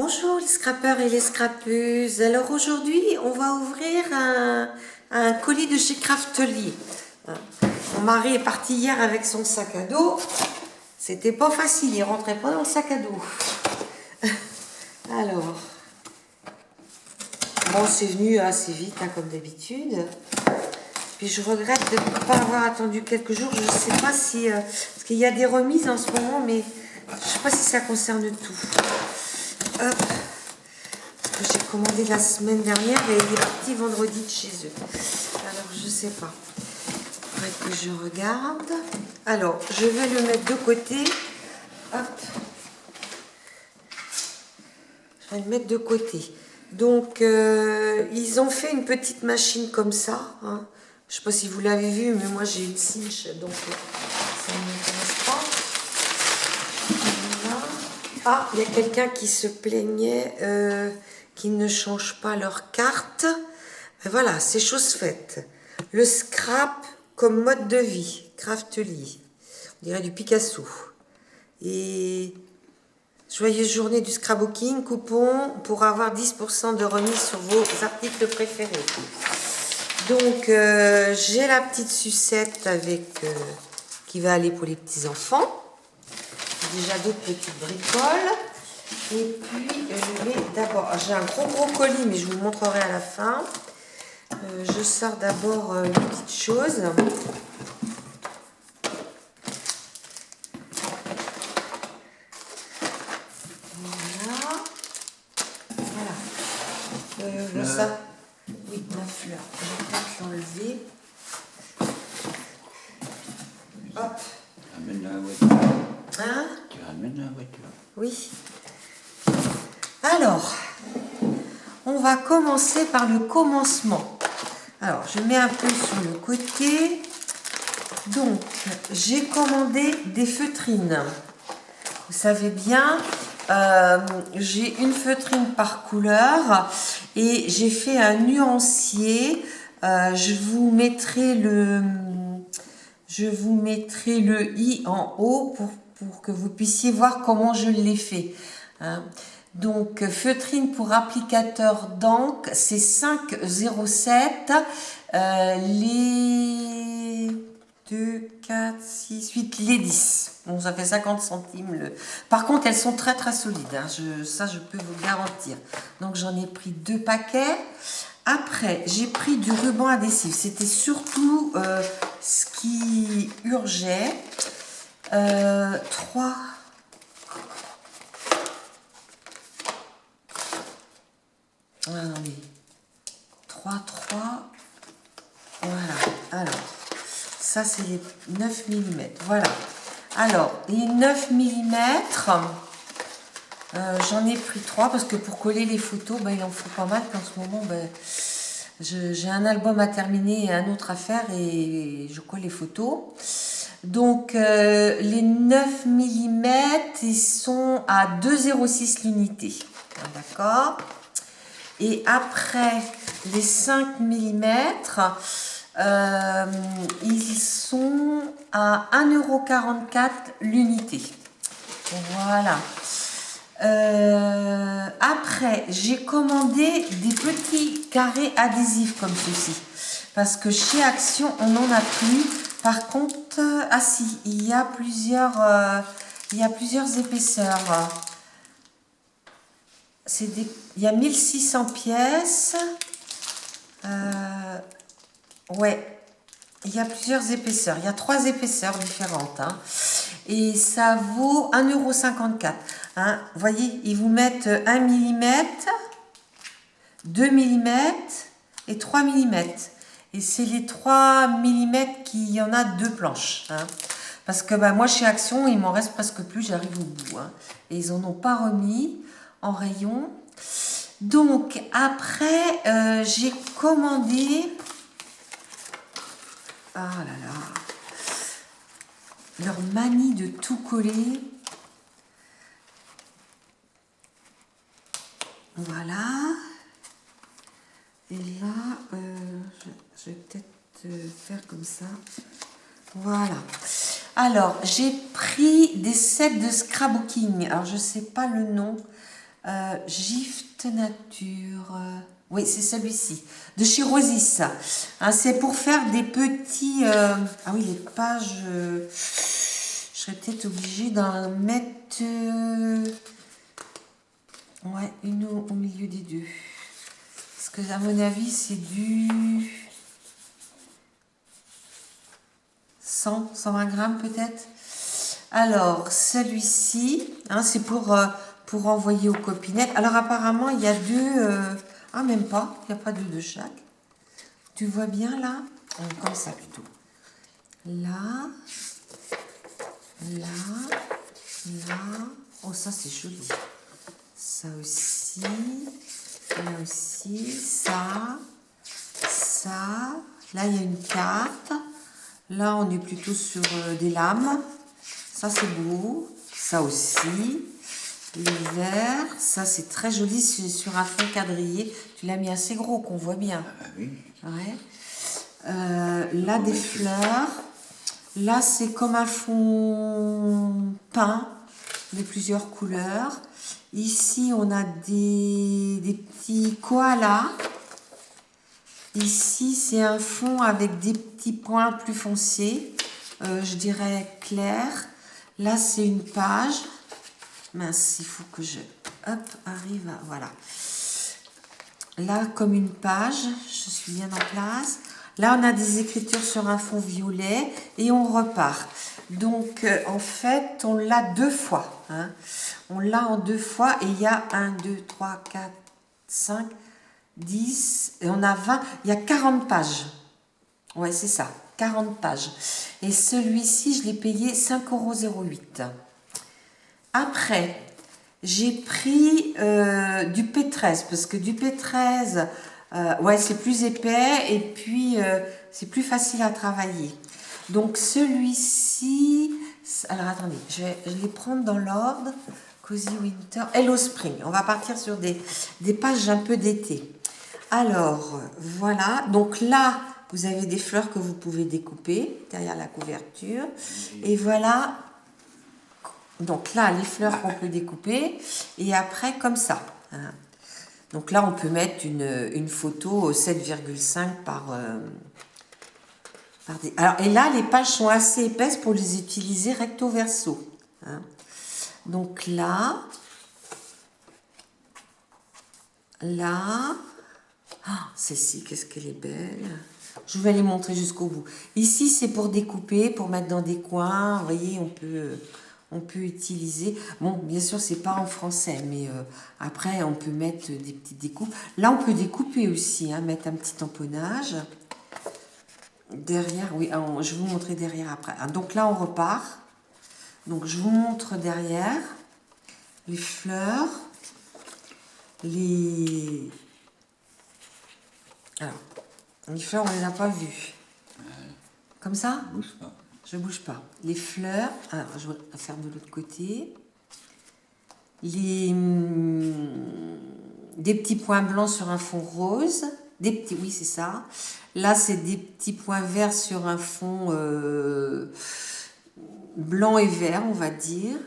Bonjour les scrappeurs et les scrappeuses. Alors aujourd'hui, on va ouvrir un colis de chez Craftly. Mon mari est parti hier avec son sac à dos. C'était pas facile, il rentrait pas dans le sac à dos. Alors, bon, c'est venu assez vite, comme d'habitude. Puis je regrette de ne pas avoir attendu quelques jours. Je ne sais pas si... parce qu'il y a des remises en ce moment, mais je ne sais pas si ça concerne tout. Hop. Parce que j'ai commandé la semaine dernière et il est parti vendredi de chez eux. Alors, je ne sais pas. Il faudrait que je regarde. Alors, je vais le mettre de côté. Hop. Je vais le mettre de côté. Donc, ils ont fait une petite machine comme ça. Hein. Je ne sais pas si vous l'avez vu, mais moi j'ai une cinch, donc ça ne m'intéresse pas. Voilà. Ah, il y a quelqu'un qui se plaignait qu'ils ne changent pas leur carte. Et voilà, c'est chose faite. Le scrap comme mode de vie, Craftly. On dirait du Picasso. Et joyeuse journée du scrapbooking, coupon pour avoir 10% de remise sur vos articles préférés. Donc, j'ai la petite sucette avec qui va aller pour les petits-enfants. Déjà d'autres petites bricoles. Et puis, je vais d'abord... J'ai un gros colis, mais je vous le montrerai à la fin. Je sors d'abord une petite chose. Voilà. Ça... Oui, ma fleur. Je vais peut-être l'enlever. Hop. Ramène la voiture. Hein? Tu ramènes la voiture. Oui. Alors, on va commencer par le commencement. Alors, je mets un peu sur le côté. Donc, j'ai commandé des feutrines. Vous savez bien, j'ai une feutrine par couleur et j'ai fait un nuancier. Je vous mettrai le i en haut pour que vous puissiez voir comment je l'ai fait. Hein. Donc, feutrine pour applicateur d'encre, c'est 5,07. Les 2, 4, 6, 8, les 10. Bon, ça fait 50 centimes. Par contre, elles sont très solides. Hein. Ça, je peux vous garantir. Donc, j'en ai pris 2 paquets. Après, j'ai pris du ruban adhésif. C'était surtout ce qui urgeait. 3. Attendez. 3. Voilà. Alors, ça, c'est les 9 mm. Voilà. Alors, les 9 mm, j'en ai pris 3 parce que pour coller les photos, il en faut pas mal. En ce moment, j'ai un album à terminer et un autre à faire et je colle les photos. Donc, les 9 mm, ils sont à 2,06 l'unité. D'accord? Et après, les 5 mm, ils sont à 1,44 € l'unité. Voilà. Après, j'ai commandé des petits carrés adhésifs comme ceci. Parce que chez Action, on n'en a plus. Par contre, ah si, il y a plusieurs épaisseurs. Il y a 1600 pièces. Ouais, il y a plusieurs épaisseurs. Il y a 3 épaisseurs différentes. Hein. Et ça vaut 1,54 €. Hein. Vous voyez, ils vous mettent 1 mm, 2 mm et 3 mm. Et c'est les 3 mm qu'il y en a 2 planches. Hein. Parce que moi, chez Action, il m'en reste presque plus. J'arrive au bout. Hein. Et ils n'en ont pas remis en rayon. Donc, après, j'ai commandé... Ah là là. Leur manie de tout coller. Voilà. Et là, je vais peut-être faire comme ça. Voilà. Alors, j'ai pris des sets de scrapbooking. Alors, je ne sais pas le nom. Gift Nature. Oui, c'est celui-ci. De chez Rosis. Hein, c'est pour faire des petits... ah oui, les pages... je serais peut-être obligée d'en mettre... ouais, une au milieu des deux. Parce que, à mon avis, c'est du... 120 grammes peut-être. Alors, celui-ci, hein, c'est pour envoyer aux copinettes. Alors, apparemment, il y a deux... ah, même pas. Il n'y a pas deux de chaque. Tu vois bien, là? Comme ça, plutôt. Là. Là. Là. Oh, ça, c'est joli. Ça aussi. Là aussi. Ça. Ça. Là, il y a une carte. Là, on est plutôt sur des lames. Ça, c'est beau. Ça aussi. Les verts. Ça, c'est très joli. C'est sur un fond quadrillé. Tu l'as mis assez gros, qu'on voit bien. Ah oui. Ouais. Là, des fleurs. Là, c'est comme un fond peint de plusieurs couleurs. Ici, on a des petits koalas. Ici, c'est un fond avec des petits points plus foncés, je dirais clair. Là, c'est une page. Mince, il faut que je arrive à... Voilà. Là, comme une page, je suis bien en place. Là, on a des écritures sur un fond violet et on repart. Donc, en fait, on l'a deux fois. Hein. On l'a en deux fois et il y a 1, 2, 3, 4, 5... 10, et on a 20, il y a 40 pages. Ouais, c'est ça, 40 pages. Et celui-ci, je l'ai payé 5,08 €. Après, j'ai pris du P13, parce que du P13, ouais, c'est plus épais, et puis c'est plus facile à travailler. Donc celui-ci, alors attendez, je vais les prendre dans l'ordre. Cozy Winter, Hello Spring. On va partir sur des pages un peu d'été. Alors, voilà. Donc là, vous avez des fleurs que vous pouvez découper derrière la couverture. Et voilà. Donc là, les fleurs qu'on peut découper. Et après, comme ça. Hein. Donc là, on peut mettre une photo 7,5 par des... Alors, et là, les pages sont assez épaisses pour les utiliser recto verso. Hein. Donc là. Là. Ah, celle-ci, qu'est-ce qu'elle est belle. Je vais les montrer jusqu'au bout. Ici, c'est pour découper, pour mettre dans des coins. Vous voyez, on peut utiliser... Bon, bien sûr, c'est pas en français, mais après, on peut mettre des petites découpes. Là, on peut découper aussi, hein, mettre un petit tamponnage. Derrière, oui, je vais vous montrer derrière après. Donc là, on repart. Donc, je vous montre derrière les fleurs, Alors, les fleurs, on ne les a pas vues. Comme ça? Je bouge pas. Je ne bouge pas. Les fleurs, alors je vais faire de l'autre côté. Des petits points blancs sur un fond rose. Oui, c'est ça. Là, c'est des petits points verts sur un fond blanc et vert, on va dire.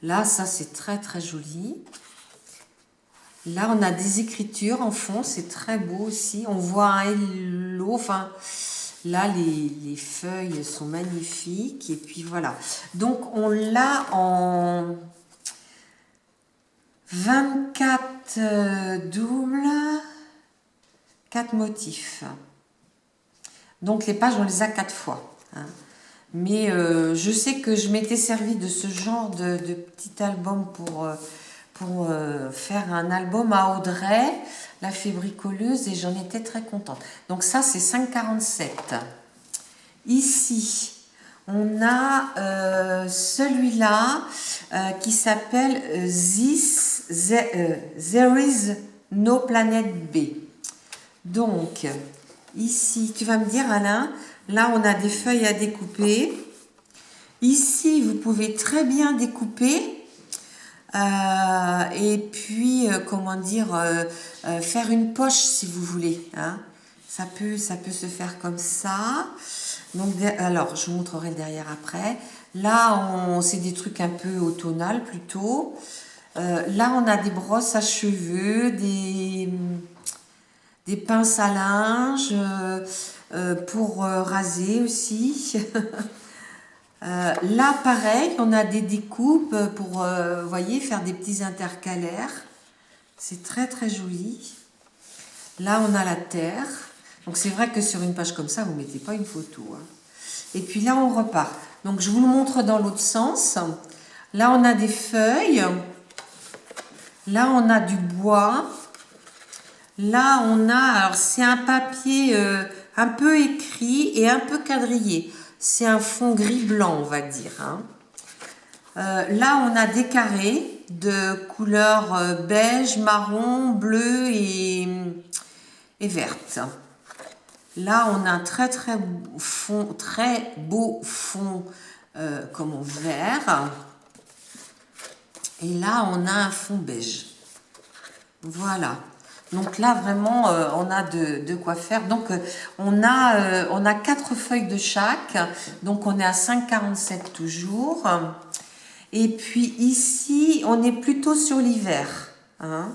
Là, ça, c'est très, très joli. Là, on a des écritures en fond, c'est très beau aussi. On voit un hello, enfin, là, les feuilles sont magnifiques. Et puis, voilà. Donc, on l'a en 24 doubles, 4 motifs. Donc, les pages, on les a 4 fois. Hein. Mais je sais que je m'étais servi de ce genre de petit album pour faire un album à Audrey, la fée bricoleuse, et j'en étais très contente. Donc ça, c'est 5,47. Ici, on a celui-là qui s'appelle There is no planet B. Donc, ici, tu vas me dire, Alain, là, on a des feuilles à découper. Ici, vous pouvez très bien découper. Et puis, comment dire, faire une poche si vous voulez. Hein. Ça peut se faire comme ça. Donc, alors, je vous montrerai le derrière après. Là, c'est des trucs un peu automnal plutôt. Là, on a des brosses à cheveux, des pinces à linge, pour raser aussi. Là, pareil, on a des découpes pour, vous voyez, faire des petits intercalaires. C'est très très joli. Là, on a la terre. Donc, c'est vrai que sur une page comme ça, vous ne mettez pas une photo, hein. Et puis là, on repart. Donc, je vous le montre dans l'autre sens. Là, on a des feuilles. Là, on a du bois. Là, on a... Alors, c'est un papier un peu écrit et un peu quadrillé. C'est un fond gris-blanc, on va dire, hein. Là, on a des carrés de couleur beige, marron, bleu et verte. Là, on a un très beau fond comme vert. Et là, on a un fond beige. Voilà. Donc là, vraiment, on a de quoi faire. Donc, on a 4 feuilles de chaque. Donc, on est à 5,47 toujours. Et puis ici, on est plutôt sur l'hiver, hein.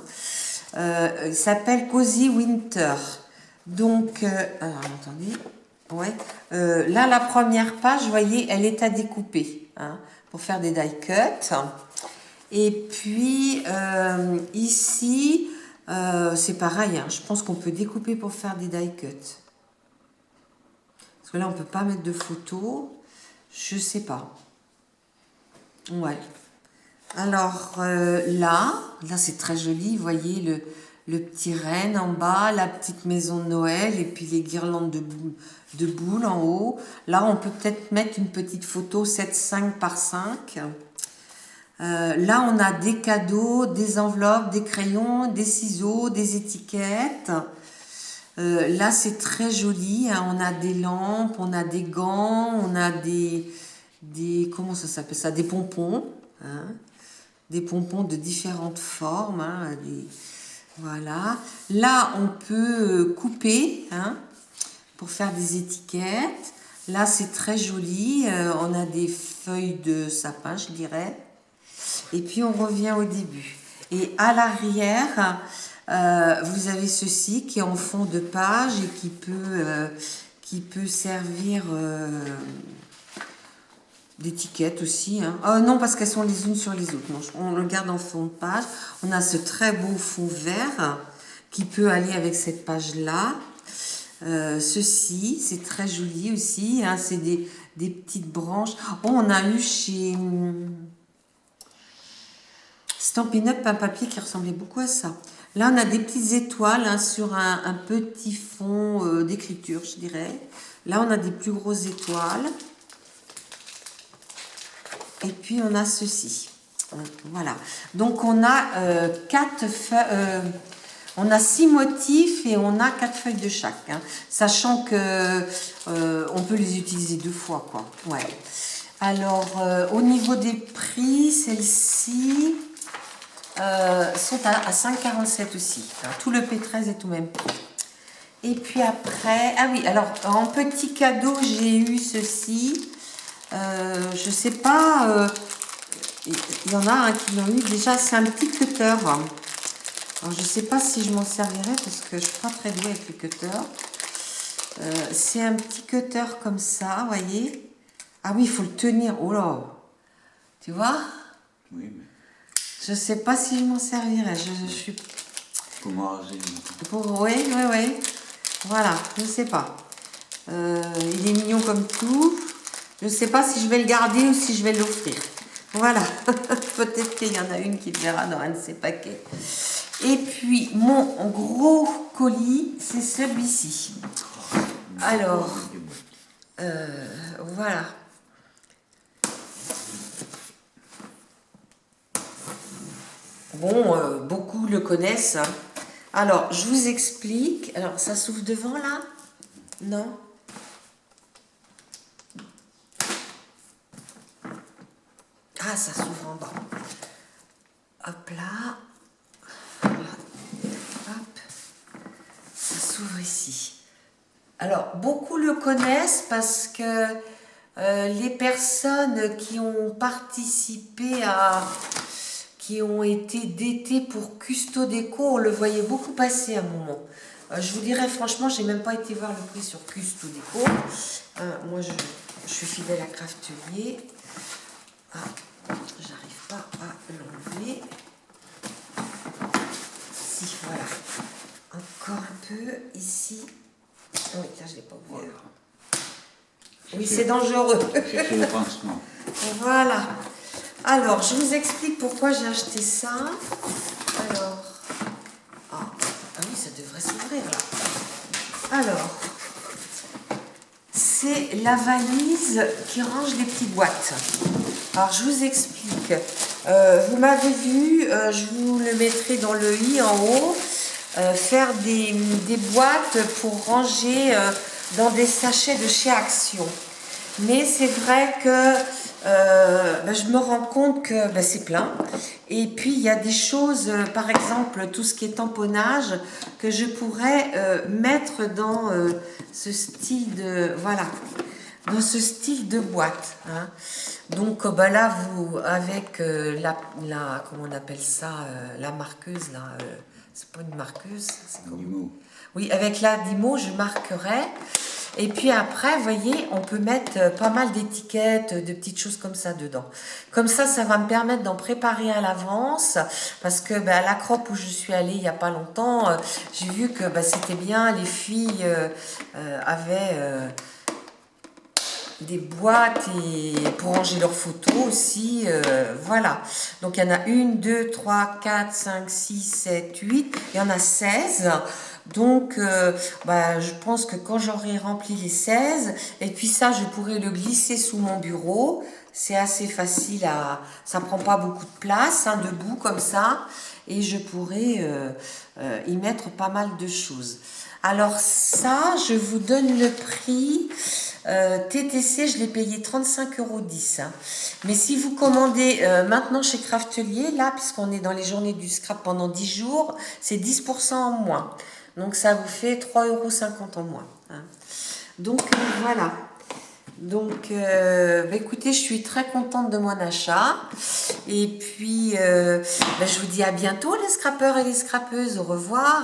Il s'appelle Cozy Winter. Donc, alors attendez, ouais. Là, la première page, vous voyez, elle est à découper, hein, pour faire des die cuts. Et puis ici, c'est pareil, hein, je pense qu'on peut découper pour faire des die cuts. Parce que là, on ne peut pas mettre de photos. Je sais pas. Ouais. Alors là c'est très joli, vous voyez le petit renne en bas, la petite maison de Noël et puis les guirlandes de boules en haut. Là, on peut peut-être mettre une petite photo 7,5 par 5. Là, on a des cadeaux, des enveloppes, des crayons, des ciseaux, des étiquettes. Là, c'est très joli, hein. On a des lampes, on a des gants, on a des comment ça s'appelle ça? Des pompons, hein. Des pompons de différentes formes, hein, voilà. Là, on peut couper, hein, pour faire des étiquettes. Là, c'est très joli. On a des feuilles de sapin, je dirais. Et puis, on revient au début. Et à l'arrière, vous avez ceci qui est en fond de page et qui peut servir... d'étiquettes aussi, hein. Non, parce qu'elles sont les unes sur les autres. Non, on le garde en fond de page. On a ce très beau fond vert qui peut aller avec cette page-là. Ceci, c'est très joli aussi, hein. C'est des petites branches. Oh, on a eu chez Stampin' Up un papier qui ressemblait beaucoup à ça. Là, on a des petites étoiles, hein, sur un petit fond d'écriture, je dirais. Là, on a des plus grosses étoiles. Et puis, on a ceci. Voilà. Donc, on a on a 6 motifs et on a 4 feuilles de chaque, hein, sachant que on peut les utiliser 2 fois, quoi. Ouais. Alors, au niveau des prix, celles-ci sont à 5,47 aussi, hein. Tout le P13 est au même prix. Et puis après... Ah oui, alors, en petit cadeau, j'ai eu ceci. Je sais pas, il y en a un qui l'ont eu déjà, c'est un petit cutter. Alors je sais pas si je m'en servirai parce que je suis pas très douée avec les cutters. C'est un petit cutter comme ça, vous voyez. Ah oui, il faut le tenir. Oh là, tu vois? Oui, mais... Je sais pas si je m'en servirai. Je suis... Comment raser? Oui. Voilà, je sais pas. Il est mignon comme tout. Je ne sais pas si je vais le garder ou si je vais l'offrir. Voilà. Peut-être qu'il y en a une qui le verra dans un de ces paquets. Et puis, mon gros colis, c'est celui-ci. Alors, voilà. Bon, beaucoup le connaissent, hein. Alors, je vous explique. Alors, ça s'ouvre devant, là? Non? Ah, ça s'ouvre en bas. Hop là. Hop. Ça s'ouvre ici. Alors, beaucoup le connaissent parce que les personnes qui ont participé qui ont été d'été pour Custo Déco. On le voyait beaucoup passer à un moment. Je vous dirais franchement, j'ai même pas été voir le prix sur Custo Déco. Moi, je suis fidèle à Craftelier. Ah, j'arrive pas à l'enlever. Si, voilà. Encore un peu ici. Oui, là, je l'ai pas ouvert. Oui, c'est dangereux. Cherchez le pansement. Voilà. Alors, je vous explique pourquoi j'ai acheté ça. Alors, oui, ça devrait s'ouvrir là. Alors, c'est la valise qui range les petites boîtes. Alors, je vous explique. Vous m'avez vu, je vous le mettrai dans le i en haut, faire des boîtes pour ranger dans des sachets de chez Action. Mais c'est vrai que je me rends compte que c'est plein. Et puis, il y a des choses, par exemple, tout ce qui est tamponnage, que je pourrais mettre dans ce style de... Voilà, dans ce style de boîte. Hein. Donc, là, vous, avec comment on appelle ça, la marqueuse, là, c'est pas une marqueuse, c'est comment ? Oui, avec la Dymo, je marquerai. Et puis après, vous voyez, on peut mettre pas mal d'étiquettes, de petites choses comme ça dedans. Comme ça va me permettre d'en préparer à l'avance. Parce que à la Crop où je suis allée il n'y a pas longtemps, j'ai vu que c'était bien, les filles avaient des boîtes pour ranger leurs photos aussi. Voilà. Donc il y en a 1, 2, 3, 4, 5, 6, 7, 8. Il y en a 16. Donc, je pense que quand j'aurai rempli les 16, et puis ça, je pourrai le glisser sous mon bureau. C'est assez facile ça prend pas beaucoup de place, hein, debout comme ça. Et je pourrai y mettre pas mal de choses. Alors ça, je vous donne le prix. TTC, je l'ai payé 35,10 €. Hein. Mais si vous commandez maintenant chez Craftelier, là, puisqu'on est dans les journées du scrap pendant 10 jours, c'est 10% en moins. Donc, ça vous fait 3,50 € en moins. Hein. Donc, voilà. Donc, écoutez, je suis très contente de mon achat. Et puis, je vous dis à bientôt, les scrappeurs et les scrappeuses. Au revoir.